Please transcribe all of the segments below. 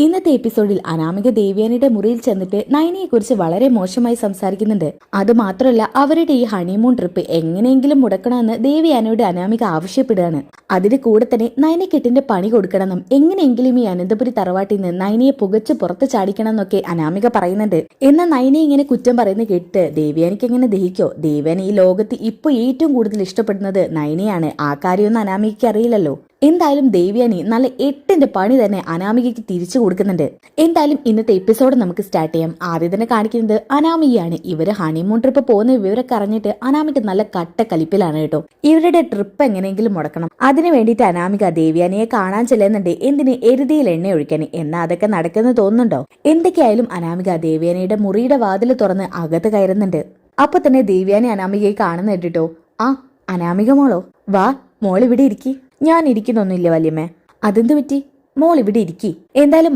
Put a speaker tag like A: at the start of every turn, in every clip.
A: ഇന്നത്തെ എപ്പിസോഡിൽ അനാമിക ദേവ്യാനിയുടെ മുറിയിൽ ചെന്നിട്ട് നയനയെ കുറിച്ച് വളരെ മോശമായി സംസാരിക്കുന്നുണ്ട്. അത് മാത്രമല്ല അവരുടെ ഈ ഹണിമൂൺ ട്രിപ്പ് എങ്ങനെയെങ്കിലും മുടക്കണമെന്ന് ദേവ്യാനിയോട് അനാമിക ആവശ്യപ്പെടുകയാണ്. അതിന് കൂടെ തന്നെ നയനക്കെട്ടിന്റെ പണി കൊടുക്കണമെന്നും എങ്ങനെയെങ്കിലും ഈ അനന്തപുരി തറവാട്ടിൽ നിന്ന് നയനയെ പുകച്ച് പുറത്ത് ചാടിക്കണം എന്നൊക്കെ അനാമിക പറയുന്നുണ്ട്. എന്നാൽ നയനെ ഇങ്ങനെ കുറ്റം പറയുന്നത് കേട്ട് ദേവ്യാനിക്ക് എങ്ങനെ ദഹിക്കോ? ദേവ്യാനി ഈ ലോകത്ത് ഇപ്പൊ ഏറ്റവും കൂടുതൽ ഇഷ്ടപ്പെടുന്നത് നയനെയാണ്. ആ കാര്യമൊന്നും അനാമികയ്ക്ക് അറിയില്ലല്ലോ. എന്തായാലും ദേവ്യാനി നല്ല 8ന്റെ പണി തന്നെ അനാമികയ്ക്ക് തിരിച്ചു കൊടുക്കുന്നുണ്ട്. എന്തായാലും ഇന്നത്തെ എപ്പിസോഡ് നമുക്ക് സ്റ്റാർട്ട് ചെയ്യാം. ആദ്യം തന്നെ കാണിക്കുന്നത് അനാമികയാണ്. ഇവര് ഹണിമൂൺ ട്രിപ്പ് പോകുന്ന വിവരമൊക്കെ അറിഞ്ഞിട്ട് അനാമിക നല്ല കട്ട കലിപ്പിലാണ് കേട്ടോ. ഇവരുടെ ട്രിപ്പ് എങ്ങനെയെങ്കിലും മുടക്കണം. അതിനു വേണ്ടിയിട്ട് അനാമിക ദേവ്യാനിയെ കാണാൻ ചെല്ലുന്നുണ്ട്. എന്തിന്? എരുതിയിൽ എണ്ണ ഒഴിക്കാൻ. എന്നാ അതൊക്കെ നടക്കുന്നു തോന്നുന്നുണ്ടോ? എന്തൊക്കെയായാലും അനാമിക ദേവ്യാനിയുടെ മുറിയുടെ വാതിൽ തുറന്ന് അകത്ത് കയറുന്നുണ്ട്. അപ്പൊ തന്നെ ദേവ്യാനി അനാമികയെ കാണുന്ന കേട്ടോ. ആ അനാമിക മോളോ, വാ മോൾ ഇവിടെ ഇരിക്കി. ഞാൻ ഇരിക്കുന്നൊന്നുമില്ല വല്യമ്മേ. അതെന്ത് പറ്റി? മോൾ ഇവിടെ ഇരിക്കി. എന്തായാലും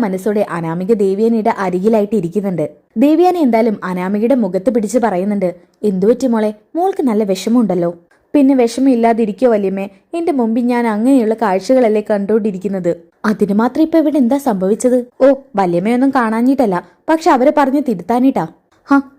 A: മനസ്സോടെ അനാമിക ദേവ്യാനിയുടെ അരികിലായിട്ട് ഇരിക്കുന്നുണ്ട്. ദേവ്യാനി എന്തായാലും അനാമികയുടെ മുഖത്ത് പിടിച്ച് പറയുന്നുണ്ട്, എന്തു പറ്റി മോളെ? മോൾക്ക് നല്ല വിഷമമുണ്ടല്ലോ. പിന്നെ വിഷമം ഇല്ലാതിരിക്കോ വല്യമ്മേ? എന്റെ മുമ്പിൽ ഞാൻ അങ്ങനെയുള്ള കാഴ്ചകളല്ലേ കണ്ടോണ്ടിരിക്കുന്നത്. അതിന് മാത്രം ഇപ്പൊ ഇവിടെ എന്താ സംഭവിച്ചത്? ഓ, വല്യമ്മയൊന്നും കാണാഞ്ഞിട്ടല്ല, പക്ഷെ അവരെ പറഞ്ഞ് തിരുത്താനിട്ടാ.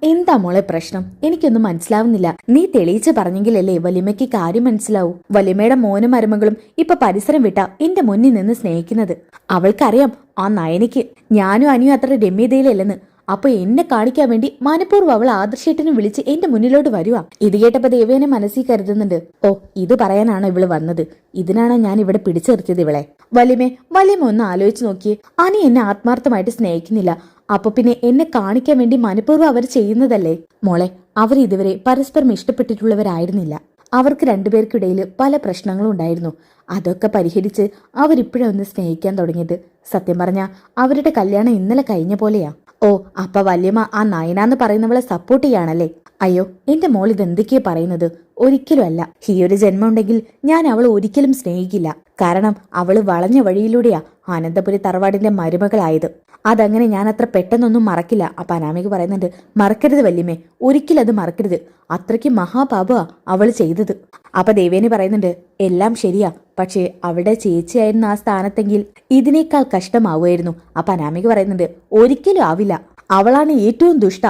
A: എന്താ മോളെ പ്രശ്നം? എനിക്കൊന്നും മനസ്സിലാവുന്നില്ല. നീ തെളിയിച്ച് പറഞ്ഞെങ്കിലല്ലേ വല്യമ്മയ്ക്ക് കാര്യം മനസ്സിലാവൂ. വല്യമ്മയുടെ മോനും മരുമകളും ഇപ്പൊ പരിസരം വിട്ടാ എന്റെ മുന്നിൽ നിന്ന് സ്നേഹിക്കുന്നത്. അവൾക്കറിയാം ആ നയനയ്ക്ക് ഞാനും അനിയും അത്ര രമ്യതയിലല്ലെന്ന്. അപ്പൊ എന്നെ കാണിക്കാൻ വേണ്ടി മനഃപൂർവ്വം അവൾ ആദർശേട്ടനും വിളിച്ച് എന്റെ മുന്നിലോട്ട് വരുവാ. ഇത് കേട്ടപ്പോ ദേവേനെ മനസ്സിൽ കരുതുന്നുണ്ട്. ഓ, ഇത് പറയാനാണ് ഇവള് വന്നത്. ഇതിനാണ് ഞാൻ ഇവിടെ പിടിച്ചു നിർത്തിയത് ഇവളെ. വല്യമ്മ ഒന്ന് ആലോചിച്ച് നോക്കിയേ. അനി എന്നെ ആത്മാർത്ഥമായിട്ട് സ്നേഹിക്കുന്നില്ല. അപ്പൊ പിന്നെ എന്നെ കാണിക്കാൻ വേണ്ടി മനഃപൂർവ്വം അവർ ചെയ്യുന്നതല്ലേ? മോളെ, അവർ ഇതുവരെ പരസ്പരം ഇഷ്ടപ്പെട്ടിട്ടുള്ളവരായിരുന്നില്ല. അവർക്ക് രണ്ടുപേർക്കിടയിൽ പല പ്രശ്നങ്ങളും ഉണ്ടായിരുന്നു. അതൊക്കെ പരിഹരിച്ച് അവരിപ്പോഴൊന്ന് സ്നേഹിക്കാൻ തുടങ്ങിയത്. സത്യം പറഞ്ഞാ അവരുടെ കല്യാണം ഇന്നലെ കഴിഞ്ഞ പോലെയാ. ഓ, അപ്പൊ വല്യമ്മ ആ നയനാന്ന് പറയുന്നവളെ സപ്പോർട്ട് ചെയ്യാണല്ലേ? അയ്യോ, എന്റെ മോൾ ഇതെന്തൊക്കെയാ പറയുന്നത്? ഒരിക്കലും അല്ല. ഈ ഒരു ജന്മം ഉണ്ടെങ്കിൽ ഞാൻ അവൾ ഒരിക്കലും സ്നേഹിക്കില്ല. കാരണം അവള് വളഞ്ഞ വഴിയിലൂടെയാ അനന്തപുരി തറവാടിന്റെ മരുമകളായത്. അതങ്ങനെ ഞാൻ അത്ര പെട്ടെന്നൊന്നും മറക്കില്ല. അപ്പൊ അനാമിക പറയുന്നുണ്ട്, മറക്കരുത് വല്യമ്മേ, ഒരിക്കലും അത് മറക്കരുത്. അത്രയ്ക്ക് മഹാപാപമാ അവള് ചെയ്തത്. അപ്പൊ ദേവേനി പറയുന്നുണ്ട്, എല്ലാം ശരിയാ, പക്ഷേ അവളുടെ ചേച്ചിയായിരുന്ന ആ സ്ഥാനത്തെങ്കിൽ ഇതിനേക്കാൾ കഷ്ടമാവുമായിരുന്നു. അപ്പൊ അനാമിക പറയുന്നുണ്ട്, ഒരിക്കലും ആവില്ല. അവളാണ് ഏറ്റവും ദുഷ്ട.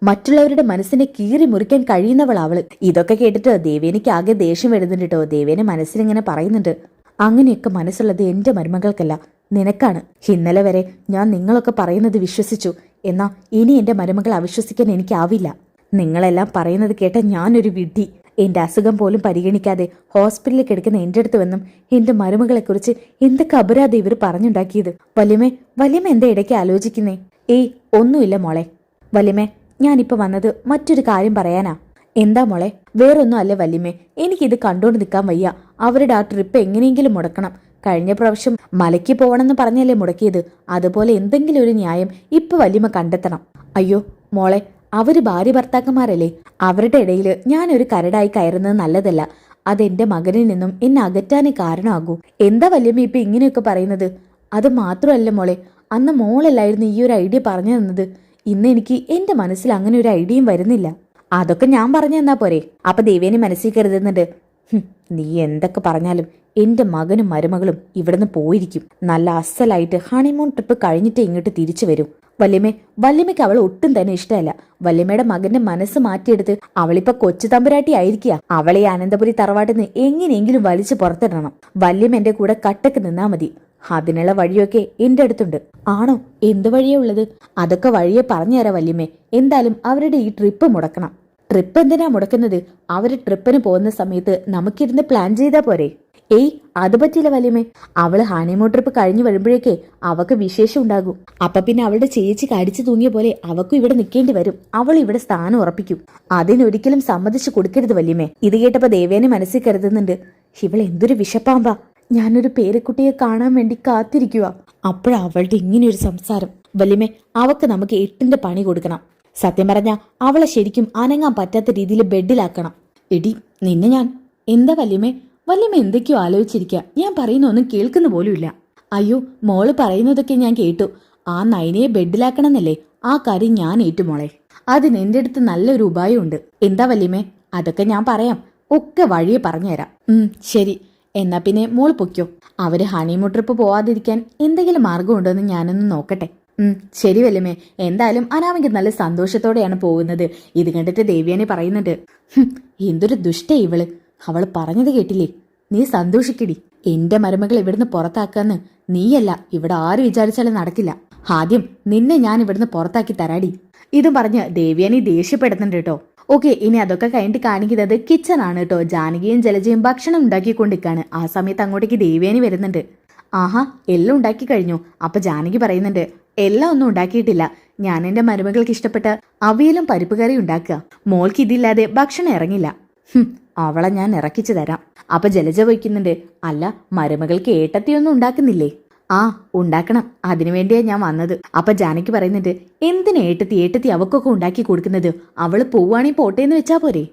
A: മറ്റുള്ളവരുടെ മനസ്സിനെ കീറി മുറിക്കാൻ കഴിയുന്നവൾ അവള്. ഇതൊക്കെ കേട്ടിട്ട് ദേവേനിക്ക് ആകെ ദേഷ്യം വരുന്നുണ്ട് കേട്ടോ. ദേവേനെ മനസ്സിലിങ്ങനെ പറയുന്നുണ്ട്, അങ്ങനെയൊക്കെ മനസ്സുള്ളത് എന്റെ മരുമകൾക്കല്ല, നിനക്കാണ്. ഇന്നലെ വരെ ഞാൻ നിങ്ങളൊക്കെ പറയുന്നത് വിശ്വസിച്ചു. എന്നാ ഇനി എന്റെ മരുമകൾ അവിശ്വസിക്കാൻ എനിക്കാവില്ല. നിങ്ങളെല്ലാം പറയുന്നത് കേട്ട ഞാനൊരു വിഡ്ഢി. എന്റെ അസുഖം പോലും പരിഗണിക്കാതെ ഹോസ്പിറ്റലിൽ കിടക്കുന്ന എന്റെ അടുത്ത് വന്നും എന്റെ മരുമകളെക്കുറിച്ച് എന്തൊക്കെ അപരാധം ഇവർ പറഞ്ഞുണ്ടാക്കിയത്. വല്യമ്മ എന്താ ഇടയ്ക്ക് ആലോചിക്കുന്നേ? ഏയ്, ഒന്നുമില്ല മോളെ. വല്യമ്മേ, ഞാനിപ്പോ വന്നത് മറ്റൊരു കാര്യം പറയാനാ. എന്താ മോളെ? വേറൊന്നും അല്ലേ വല്യമ്മേ, എനിക്കിത് കണ്ടോണ്ട് നിൽക്കാൻ വയ്യ. അവരുടെ ആ ട്രിപ്പ് എങ്ങനെയെങ്കിലും മുടക്കണം. കഴിഞ്ഞ പ്രാവശ്യം മലയ്ക്ക് പോകണമെന്ന് പറഞ്ഞല്ലേ മുടക്കിയത്. അതുപോലെ എന്തെങ്കിലും ഒരു ന്യായം ഇപ്പൊ വല്യമ്മ കണ്ടെത്തണം. അയ്യോ മോളെ, അവര് ഭാര്യ ഭർത്താക്കന്മാരല്ലേ. അവരുടെ ഇടയിൽ ഞാനൊരു കരടായി കയറുന്നത് നല്ലതല്ല. അതെന്റെ മകനിൽ നിന്നും എന്നെ അകറ്റാനേ കാരണമാകൂ. എന്താ വല്യമ്മ ഇപ്പൊ ഇങ്ങനെയൊക്കെ പറയുന്നത്? അത് മാത്രമല്ല മോളെ, അന്ന് മോളല്ലായിരുന്നു ഈ ഒരു ഐഡിയ പറഞ്ഞു തന്നത്. ഇന്ന് എനിക്ക് എന്റെ മനസ്സിൽ അങ്ങനെ ഒരു ഐഡിയയും വരുന്നില്ല. അതൊക്കെ ഞാൻ പറഞ്ഞു തന്നാ പോരെ? അപ്പൊ ദേവേനെ മനസ്സിൽ കരുതുന്നുണ്ട്, നീ എന്തൊക്കെ പറഞ്ഞാലും എന്റെ മകനും മരുമകളും ഇവിടുന്ന് പോയിരിക്കും. നല്ല അസലായിട്ട് ഹണിമൂൺ ട്രിപ്പ് കഴിഞ്ഞിട്ട് ഇങ്ങോട്ട് തിരിച്ചു വരും. വല്യമ്മയ്ക്ക് അവൾ ഒട്ടും തന്നെ ഇഷ്ടമല്ല. വല്യമ്മയുടെ മകന്റെ മനസ്സ് മാറ്റിയെടുത്ത് അവളിപ്പോ കൊച്ചു തമ്പുരാട്ടി ആയിരിക്കുക. അവളെ അനന്തപുരി തറവാട്ടിൽ നിന്ന് എങ്ങനെയെങ്കിലും വലിച്ചു പുറത്തിടണം. വല്യമ്മ എന്റെ കൂടെ കട്ടക്ക് നിന്നാ മതി. അതിനുള്ള വഴിയൊക്കെ എന്റെ അടുത്തുണ്ട്. ആണോ? എന്ത് വഴിയാ ഉള്ളത്? അതൊക്കെ വഴിയെ പറഞ്ഞുതരാം വല്യമ്മേ. എന്തായാലും അവരുടെ ഈ ട്രിപ്പ് മുടക്കണം. ട്രിപ്പ് എന്തിനാ മുടക്കുന്നത്? അവര് ട്രിപ്പിന് പോകുന്ന സമയത്ത് നമുക്കിരുന്ന് പ്ലാൻ ചെയ്താ പോരെ? ഏയ്, അത് പറ്റില്ല വല്യമ്മേ. അവള് ഹണിമൂൺ ട്രിപ്പ് കഴിഞ്ഞു വരുമ്പോഴേക്കേ അവക്ക് വിശേഷം ഉണ്ടാകും. അപ്പൊ പിന്നെ അവളുടെ ചേച്ചി കടിച്ചു തൂങ്ങിയ പോലെ അവക്കും ഇവിടെ നിൽക്കേണ്ടി വരും. അവൾ ഇവിടെ സ്ഥാനം ഉറപ്പിക്കും. അതിനൊരിക്കലും സമ്മതിച്ചു കൊടുക്കരുത് വല്യമ്മേ. ഇത് കേട്ടപ്പോ ദേവേനെ മനസ്സിൽ കരുതുന്നുണ്ട്, ഇവൾ എന്തൊരു വിഷപ്പാമ്പാ. ഞാനൊരു പേരക്കുട്ടിയെ കാണാൻ വേണ്ടി കാത്തിരിക്കുക. അപ്പോഴവളുടെ ഇങ്ങനെയൊരു സംസാരം. വല്യമ്മേ, അവക്ക് നമുക്ക് 8ന്റെ പണി കൊടുക്കണം. സത്യം പറഞ്ഞാ അവളെ ശരിക്കും അനങ്ങാൻ പറ്റാത്ത രീതിയിൽ ബെഡിലാക്കണം. എടി നിന്നെ ഞാൻ. എന്താ വല്യമ്മേ? വല്യമ്മ എന്തൊക്കെയോ ആലോചിച്ചിരിക്കുക. ഞാൻ പറയുന്ന ഒന്നും കേൾക്കുന്ന പോലുമില്ല. അയ്യോ, മോള് പറയുന്നതൊക്കെ ഞാൻ കേട്ടു. ആ നയനയെ ബെഡിലാക്കണമെന്നല്ലേ? ആ കാര്യം ഞാൻ ഏറ്റുമോളെ. അതിന് എന്റെ അടുത്ത് നല്ലൊരു ഉപായമുണ്ട്. എന്താ വല്യമ്മേ? അതൊക്കെ ഞാൻ പറയാം. ഒക്കെ വഴിയെ പറഞ്ഞുതരാം. ശരി. എന്നാ പിന്നെ മോള് പൊയ്ക്കോ. അവര് ഹണിമൂൺ ട്രിപ്പ് പോവാതിരിക്കാൻ എന്തെങ്കിലും മാർഗമുണ്ടോ എന്ന് ഞാനൊന്ന് നോക്കട്ടെ. ശരി വല്യമ്മേ. എന്തായാലും അനാമിക നല്ല സന്തോഷത്തോടെയാണ് പോകുന്നത്. ഇത് കണ്ടിട്ട് ദേവ്യാനി പറയുന്നുണ്ട്, എന്തൊരു ദുഷ്ട ഇവള്. അവള് പറഞ്ഞത് കേട്ടില്ലേ? നീ സന്തോഷിക്കടി. എന്റെ മരുമകൾ ഇവിടുന്ന് പുറത്താക്കാന്ന് നീയല്ല, ഇവിടെ ആര് വിചാരിച്ചാലും നടക്കില്ല. ആദ്യം നിന്നെ ഞാൻ ഇവിടുന്ന് പുറത്താക്കി തരാടി. ഇതും പറഞ്ഞ് ദേവ്യാനി ദേഷ്യപ്പെടുന്നുണ്ട് കേട്ടോ. ഓക്കെ, ഇനി അതൊക്കെ കഴിഞ്ഞിട്ട് കാണിക്കുന്നത് കിച്ചൺ ആണ് കേട്ടോ. ജാനകിയും ജലജയും ഭക്ഷണം ഉണ്ടാക്കിക്കൊണ്ടിരിക്കാണ്. ആ സമയത്ത് അങ്ങോട്ടേക്ക് ദേവ്യാനി വരുന്നുണ്ട്. ആഹാ, എല്ലാം ഉണ്ടാക്കി കഴിഞ്ഞു. അപ്പൊ ജാനകി പറയുന്നുണ്ട്, എല്ലാം ഒന്നും ഉണ്ടാക്കിയിട്ടില്ല. ഞാൻ എന്റെ മരുമകൾക്ക് ഇഷ്ടപ്പെട്ട അവിയലും പരിപ്പ് കറി ഉണ്ടാക്കുക. മോൾക്ക് ഇതില്ലാതെ ഭക്ഷണം ഇറങ്ങില്ല. അവളെ ഞാൻ ഇറക്കിച്ചു തരാം. അപ്പൊ ജലജ വയ്ക്കുന്നുണ്ട്, അല്ല മരുമകൾക്ക് ഏട്ടത്തിയൊന്നും ഉണ്ടാക്കുന്നില്ലേ? ആ, ഉണ്ടാക്കണം. അതിനുവേണ്ടിയാ ഞാൻ വന്നത്. അപ്പൊ ജാനകി പറയുന്നുണ്ട്, എന്തിനാ ഏട്ടത്തി അവക്കൊക്കെ ഉണ്ടാക്കി കൊടുക്കുന്നത്? അവള് പോവാണെങ്കിൽ പോട്ടേന്ന് വെച്ചാ പോരെ?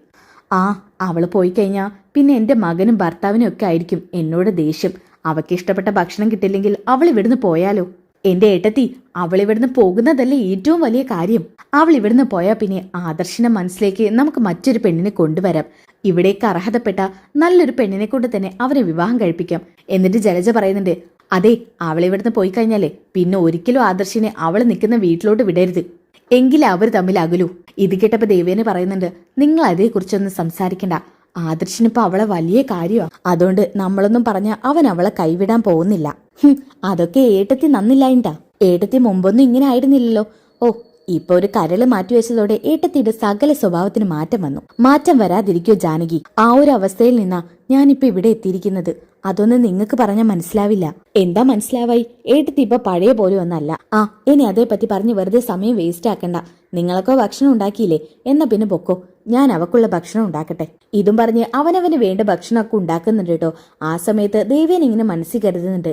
A: ആ, അവള് പോയി കഴിഞ്ഞാ പിന്നെ എന്റെ മകനും ഭർത്താവിനും ഒക്കെ ആയിരിക്കും എന്നോട് ദേഷ്യം. അവക്ക് ഇഷ്ടപ്പെട്ട ഭക്ഷണം കിട്ടില്ലെങ്കിൽ അവൾ ഇവിടുന്ന് പോയാലോ? എന്റെ ഏട്ടത്തി, അവൾ ഇവിടുന്ന് പോകുന്നതല്ലേ ഏറ്റവും വലിയ കാര്യം. അവൾ ഇവിടുന്ന് പോയാൽ പിന്നെ ആദർശിന്റെ മനസ്സിലേക്ക് നമുക്ക് മറ്റൊരു പെണ്ണിനെ കൊണ്ടുവരാം. ഇവിടേക്ക് അർഹതപ്പെട്ട നല്ലൊരു പെണ്ണിനെ കൊണ്ട് തന്നെ അവരെ വിവാഹം കഴിപ്പിക്കാം. എന്നിട്ട് ജലജ പറയുന്നുണ്ട്, അതെ, അവൾ ഇവിടുന്ന് പോയി കഴിഞ്ഞാലേ പിന്നെ ഒരിക്കലും ആദർശിനെ അവൾ നിൽക്കുന്ന വീട്ടിലോട്ട് വിടരുത്. എങ്കിലേ അവർ തമ്മിൽ അകലൂ. ഇത് കേട്ടപ്പോ ദേവേനെ പറയുന്നുണ്ട്, നിങ്ങൾ അതേക്കുറിച്ചൊന്നും സംസാരിക്കണ്ട. ആദർശിനിപ്പോ അവളെ വലിയ കാര്യമാ. അതുകൊണ്ട് നമ്മളൊന്നും പറഞ്ഞ അവൻ അവളെ കൈവിടാൻ പോകുന്നില്ല. അതൊക്കെ ഏട്ടത്തി നന്നില്ലായിട്ടാ. ഏട്ടത്തി മുമ്പൊന്നും ഇങ്ങനെ ആയിരുന്നില്ലല്ലോ. ഓ, ഇപ്പൊ ഒരു കരള് മാറ്റിവെച്ചതോടെ ഏട്ടത്തിയുടെ സകല സ്വഭാവത്തിന് മാറ്റം വന്നു. മാറ്റം വരാതിരിക്കോ ജാനകി? ആ ഒരു അവസ്ഥയിൽ നിന്നാ ഞാനിപ്പോ ഇവിടെ എത്തിയിരിക്കുന്നത്. അതൊന്നും നിങ്ങൾക്ക് പറഞ്ഞാൽ മനസ്സിലാവില്ല. എന്താ മനസ്സിലാവായി? ഏട്ടത്തി ഇപ്പൊ പഴയ പോലെ ഒന്നല്ല. ആ, ഇനി അതേപ്പറ്റി പറഞ്ഞ് വെറുതെ സമയം വേസ്റ്റ് ആക്കണ്ട. നിങ്ങളൊക്കെ ഭക്ഷണം ഉണ്ടാക്കിയില്ലേ? എന്നാ പിന്നെ പൊക്കോ, ഞാൻ അവക്കുള്ള ഭക്ഷണം ഉണ്ടാക്കട്ടെ. ഇതും പറഞ്ഞ് അവനവന് വേണ്ട ഭക്ഷണമൊക്കെ ഉണ്ടാക്കുന്നുണ്ട് കേട്ടോ. ആ സമയത്ത് ദേവേൻ ഇങ്ങനെ മനസ്സിൽ കരുതുന്നുണ്ട്,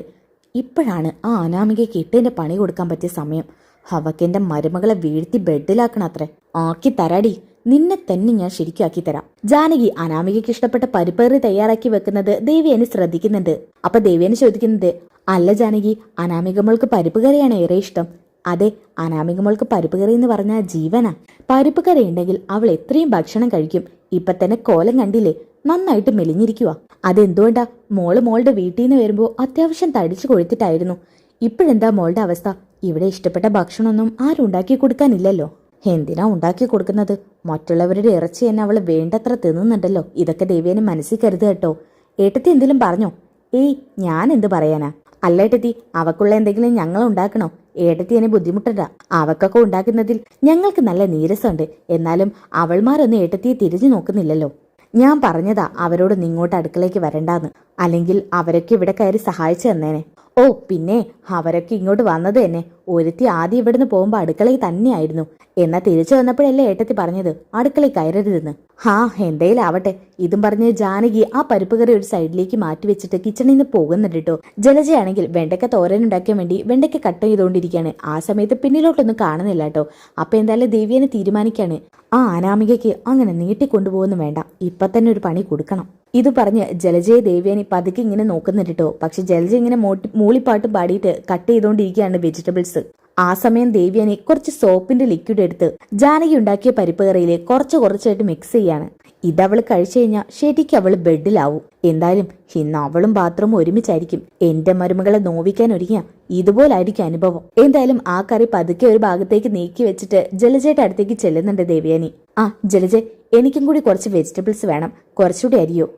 A: ഇപ്പോഴാണ് ആ അനാമികയ്ക്ക് എട്ടിന്റെ പണി കൊടുക്കാൻ പറ്റിയ സമയം. അവക്കെന്റെ മരുമകളെ വീഴ്ത്തി ബെഡിലാക്കണം അത്രേ. ആക്കി തരാടി, നിന്നെ തന്നെ ഞാൻ ശരിക്കും ആക്കി തരാം. ജാനകി അനാമികയ്ക്ക് ഇഷ്ടപ്പെട്ട പരിപ്പേറി തയ്യാറാക്കി വെക്കുന്നത് ദേവിയനെ ശ്രദ്ധിക്കുന്നുണ്ട്. അപ്പൊ ദേവിയനെ ചോദിക്കുന്നത്, അല്ല ജാനകി, അനാമികമ്മൾക്ക് പരിപ്പ് കറിയാണ് ഏറെ ഇഷ്ടം. അതെ, അനാമികമ്മൾക്ക് പരിപ്പ് കറി എന്ന് പറഞ്ഞാൽ ജീവനാ. പരിപ്പ് കറി ഉണ്ടെങ്കിൽ അവൾ എത്രയും ഭക്ഷണം കഴിക്കും. ഇപ്പൊ തന്നെ കോലം കണ്ടില്ലേ, നന്നായിട്ട് മെലിഞ്ഞിരിക്കുക. അതെന്തുകൊണ്ടാ? മോളുടെ വീട്ടിൽ നിന്ന് വരുമ്പോ അത്യാവശ്യം തടിച്ചു കൊഴുത്തിട്ടായിരുന്നു. ഇപ്പോഴെന്താ മോളുടെ അവസ്ഥ? ഇവിടെ ഇഷ്ടപ്പെട്ട ഭക്ഷണമൊന്നും ആരും ഉണ്ടാക്കി കൊടുക്കാനില്ലല്ലോ. എന്തിനാ ഉണ്ടാക്കി കൊടുക്കുന്നത്? മറ്റുള്ളവരുടെ ഇറച്ചി തന്നെ അവള് വേണ്ടത്ര തിന്നുന്നുണ്ടല്ലോ. ഇതൊക്കെ ദേവേനെ മനസ്സിൽ കരുത് കേട്ടോ. ഏട്ടത്തി എന്തെങ്കിലും പറഞ്ഞോ? ഏയ്, ഞാൻ എന്ത് പറയാനാ? അല്ല ഏട്ടത്തി, അവക്കുള്ള എന്തെങ്കിലും ഞങ്ങൾ ഉണ്ടാക്കണോ? ഏട്ടത്തി എന്നെ ബുദ്ധിമുട്ടണ്ട. അവക്കൊക്കെ ഉണ്ടാക്കുന്നതിൽ ഞങ്ങൾക്ക് നല്ല നീരസമുണ്ട്. എന്നാലും അവൾമാരൊന്നും ഏട്ടത്തിയെ തിരിഞ്ഞു നോക്കുന്നില്ലല്ലോ. ഞാൻ പറഞ്ഞതാ അവരോട് നിങ്ങോട്ട് അടുക്കളയ്ക്ക് വരണ്ടാന്ന്. അല്ലെങ്കിൽ അവരൊക്കെ ഇവിടെ കയറി സഹായിച്ചു തന്നേനെ. ഓ പിന്നെ, അവരൊക്കെ ഇങ്ങോട്ട് വന്നത് തന്നെ ഒരുത്തി ആദ്യം ഇവിടുന്ന് പോകുമ്പോ അടുക്കളയിൽ തന്നെയായിരുന്നു. എന്നാ തിരിച്ചു വന്നപ്പോഴല്ലേ ഏട്ടത്തി പറഞ്ഞത് അടുക്കളയിൽ കയറരുതെന്ന്. ഹാ, എന്തേലും ആവട്ടെ. ഇതും പറഞ്ഞ് ജാനകി ആ പരിപ്പ് കറി ഒരു സൈഡിലേക്ക് മാറ്റി വെച്ചിട്ട് കിച്ചണിൽ നിന്ന് പോകുന്നുണ്ട് കേട്ടോ. ജലജയാണെങ്കിൽ വെണ്ടയ്ക്ക തോരൻ ഉണ്ടാക്കാൻ വേണ്ടി വെണ്ടയ്ക്ക കട്ട് ചെയ്തുകൊണ്ടിരിക്കുകയാണ്. ആ സമയത്ത് പിന്നിലോട്ടൊന്നും കാണുന്നില്ല കേട്ടോ. അപ്പൊ എന്തായാലും ദേവിയനെ തീരുമാനിക്കാണ്, ആ അനാമികയ്ക്ക് അങ്ങനെ നീട്ടിക്കൊണ്ടുപോകുന്നു വേണ്ട, ഇപ്പൊ തന്നെ ഒരു പണി കൊടുക്കണം. ഇത് പറഞ്ഞ് ജലജയെ ദേവ്യാനി പതുക്കെ ഇങ്ങനെ നോക്കുന്നുണ്ട് കേട്ടോ. പക്ഷെ ജലജ ഇങ്ങനെ മൂളിപ്പാട്ട് പാടിയിട്ട് കട്ട് ചെയ്തുകൊണ്ടിരിക്കുകയാണ് വെജിറ്റബിൾസ്. ആ സമയം ദേവ്യാനി കുറച്ച് സോപ്പിന്റെ ലിക്വിഡ് എടുത്ത് ജാനകി ഉണ്ടാക്കിയ പരിപ്പ് കറിയില് കുറച്ചായിട്ട് മിക്സ് ചെയ്യാണ്. ഇതവള് കഴിച്ചു കഴിഞ്ഞാൽ ശരിക്കും അവള് ബെഡിലാവും. എന്തായാലും ഇന്ന് അവളും ബാത്റൂമും ഒരുമിച്ചായിരിക്കും. എന്റെ മരുമകളെ നോവിക്കാൻ ഒരുങ്ങിയ ഇതുപോലായിരിക്കും അനുഭവം. എന്തായാലും ആ കറി പതുക്കെ ഒരു ഭാഗത്തേക്ക് നീക്കി വെച്ചിട്ട് ജലജയുടെ അടുത്തേക്ക് ചെല്ലുന്നുണ്ട് ദേവ്യാനി. ആ ജലജ, എനിക്കും കൂടി കുറച്ച് വെജിറ്റബിൾസ് വേണം. കുറച്ചുകൂടി അരിയോ?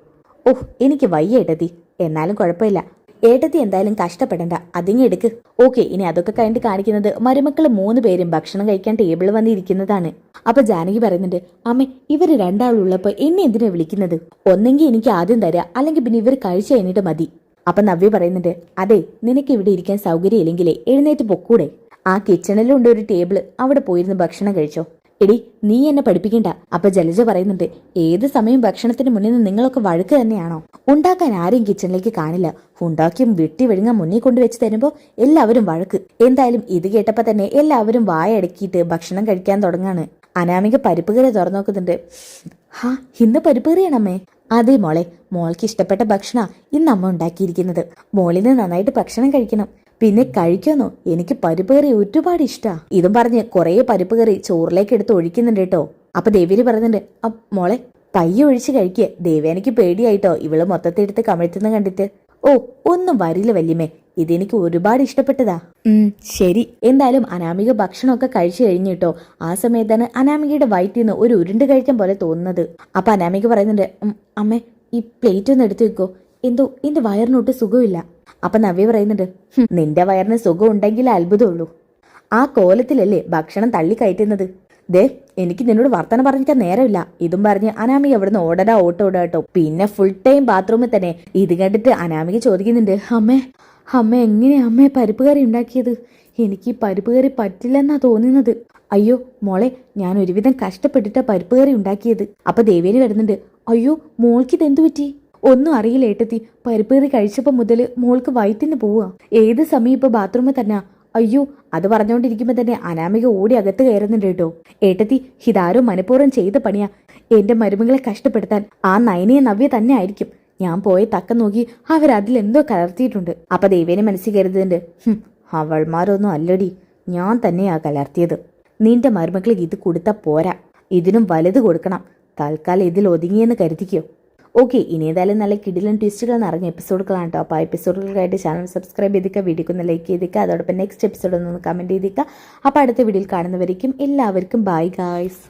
A: ഓഹ്, എനിക്ക് വയ്യ ഏട്ടത്തി. എന്നാലും കുഴപ്പമില്ല ഏട്ടത്തി, എന്തായാലും കഷ്ടപ്പെടണ്ട, അതിങ്ങെടുക്ക്. ഓക്കെ, ഇനി അതൊക്കെ കഴിഞ്ഞിട്ട് കാണിക്കുന്നത് മരുമക്കള് 3 പേരും ഭക്ഷണം കഴിക്കാൻ ടേബിളിൽ വന്നിരിക്കുന്നതാണ്. അപ്പൊ ജാനകി പറയുന്നുണ്ട്, അമ്മേ, ഇവര് രണ്ടാളുള്ളപ്പോ എന്നെ എന്തിനാ വിളിക്കുന്നത്? ഒന്നെങ്കിൽ എനിക്ക് ആദ്യം തരാ, അല്ലെങ്കിൽ പിന്നെ ഇവർ കഴിച്ചു കഴിഞ്ഞിട്ട് മതി. അപ്പൊ നവ്യ പറയുന്നുണ്ട്, അതെ, നിനക്ക് ഇവിടെ ഇരിക്കാൻ സൗകര്യം ഇല്ലെങ്കിലേ എഴുന്നേറ്റ് പൊക്കൂടെ? ആ കിച്ചണിലുണ്ട് ഒരു ടേബിള്, അവിടെ പോയിരുന്ന് ഭക്ഷണം കഴിച്ചോ. എടി, നീ എന്നെ പഠിപ്പിക്കണ്ട. അപ്പൊ ജലജ പറയുന്നുണ്ട്, ഏത് സമയം ഭക്ഷണത്തിന് മുന്നിൽ നിന്ന് നിങ്ങളൊക്കെ വഴക്ക് തന്നെയാണോ? ഉണ്ടാക്കാൻ ആരെയും കിച്ചണിലേക്ക് കാണില്ല. ഉണ്ടാക്കിയും വെട്ടി വെഴുങ്ങാൻ മുന്നിൽ കൊണ്ടുവച്ച് തരുമ്പോ എല്ലാവരും വഴക്ക്. എന്തായാലും ഇത് കേട്ടപ്പോ തന്നെ എല്ലാവരും വായടക്കിയിട്ട് ഭക്ഷണം കഴിക്കാൻ തുടങ്ങാണ്. അനാമിക പരിപ്പ് കറി തുറന്നു നോക്കുന്നുണ്ട്. ഹാ, ഇന്ന് പരിപ്പ് കറിയാണമ്മേ? അതെ മോളെ, മോൾക്ക് ഇഷ്ടപ്പെട്ട ഭക്ഷണ ഇന്ന് അമ്മ ഉണ്ടാക്കിയിരിക്കുന്നത്. മോളിന് നന്നായിട്ട് ഭക്ഷണം കഴിക്കണം. പിന്നെ കഴിക്കാന്നോ? എനിക്ക് പരിപ്പ് കറി ഒരുപാട് ഇഷ്ടാ. ഇതും പറഞ്ഞ് കുറെ പരിപ്പ് കറി ചോറിലേക്ക് എടുത്ത് ഒഴിക്കുന്നുണ്ട് കേട്ടോ. അപ്പൊ ദേവിരി പറയുന്നുണ്ട്, മോളെ പയ്യെ ഒഴിച്ച് കഴിക്കുക. ദേവയാനിക്ക് പേടിയായിട്ടോ ഇവള് മൊത്തത്തിൽ എടുത്ത് കമിഴ്ത്തുന്ന കണ്ടിട്ട്. ഓ ഒന്നും വരില്ല വല്യമ്മേ, ഇതെനിക്ക് ഒരുപാട് ഇഷ്ടപ്പെട്ടതാ. ശരി. എന്തായാലും അനാമിക ഭക്ഷണമൊക്കെ കഴിച്ചു കഴിഞ്ഞിട്ടോ ആ സമയത്താണ് അനാമികയുടെ വയറ്റിൽ നിന്ന് ഒരു ഉരുണ്ട് കഴിക്കാൻ പോലെ തോന്നുന്നത്. അപ്പൊ അനാമിക പറയുന്നുണ്ട്, അമ്മേ ഈ പ്ലേറ്റ് ഒന്ന് എടുത്തു വെക്കോ, എന്തോ എന്റെ വയറിനൊട്ട് സുഖമില്ല. അപ്പൊ നവ്യ പറയുന്നുണ്ട്, നിന്റെ വയറിന് സുഖം ഉണ്ടെങ്കിൽ അത്ഭുതമുള്ളൂ. ആ കോലത്തിലല്ലേ ഭക്ഷണം തള്ളി കയറ്റുന്നത്. ദേ എനിക്ക് നിന്നോട് വർത്തമാനം പറഞ്ഞിട്ട് നേരമില്ല. ഇതും പറഞ്ഞ് അനാമിക അവിടുന്ന് ഓടടാ ഓട്ടോ കേട്ടോ. പിന്നെ ഫുൾ ടൈം ബാത്റൂമിൽ തന്നെ. ഇത് കണ്ടിട്ട് അനാമിക ചോദിക്കുന്നുണ്ട്, അമ്മ എങ്ങനെയാ അമ്മേ പരിപ്പ് കറി ഉണ്ടാക്കിയത്? എനിക്ക് പരിപ്പ് കറി പറ്റില്ലെന്നാ തോന്നുന്നത്. അയ്യോ മോളെ, ഞാൻ ഒരുവിധം കഷ്ടപ്പെട്ടിട്ടാ പരിപ്പ് കറി ഉണ്ടാക്കിയത്. അപ്പൊ ദേവേനി വരുന്നുണ്ട്, അയ്യോ മോൾക്ക് ഇതെന്തു പറ്റി? ഒന്നും അറിയില്ല ഏട്ടത്തി, പരിപ്പ് കറി കഴിച്ചപ്പോ മുതല് മോൾക്ക് വയറ്റിന് പോവാ. ഏത് സമയം ഇപ്പൊ ബാത്റൂമിൽ തന്നെ. അയ്യോ അത് പറഞ്ഞുകൊണ്ടിരിക്കുമ്പോ തന്നെ അനാമിക ഓടി അകത്ത് കയറുന്നുണ്ട് കേട്ടോ. ഏട്ടത്തി, ഇതാരോ മനഃപൂർവ്വം ചെയ്ത പണിയാ എന്റെ മരുമകളെ കഷ്ടപ്പെടുത്താൻ. ആ നയനയെ നവ്യ തന്നെ ആയിരിക്കും. ഞാൻ പോയി തക്കം നോക്കി അവരതിലെന്തോ കലർത്തിയിട്ടുണ്ട്. അപ്പൊ ദേവേനെ മനസ്സിൽ കരുതുന്നുണ്ട്, അവൾമാരൊന്നും അല്ലടി, ഞാൻ തന്നെയാ കലർത്തിയത്. നിന്റെ മരുമകൾ ഇത് കൊടുത്താ പോരാ, ഇതിനും വലുത് കൊടുക്കണം. തൽക്കാലം ഇതിൽ ഒതുങ്ങിയെന്ന് കരുതിക്കോ. ഓക്കെ, ഇനി ഏതായാലും നല്ല കിടിലൻ ട്വിസ്റ്റുകൾ നിറഞ്ഞ എപ്പിസോഡുകളാണ് കേട്ടോ. അപ്പോൾ ആ എപ്പിസോഡുകൾക്കായിട്ട് ചാനൽ സബ്സ്ക്രൈബ് ചെയ്തിക്കുക, വീഡിയോക്കൊന്ന് ലൈക്ക് ചെയ്തിക്കുക, അതോടൊപ്പം നെക്സ്റ്റ് എപ്പിസോഡ് ഒന്ന് കമൻറ്റ് ചെയ്തിക്കുക. അപ്പോൾ അടുത്ത വീഡിയോയിൽ കാണുന്നവരേക്കും എല്ലാവർക്കും ബൈ ഗായ്സ്.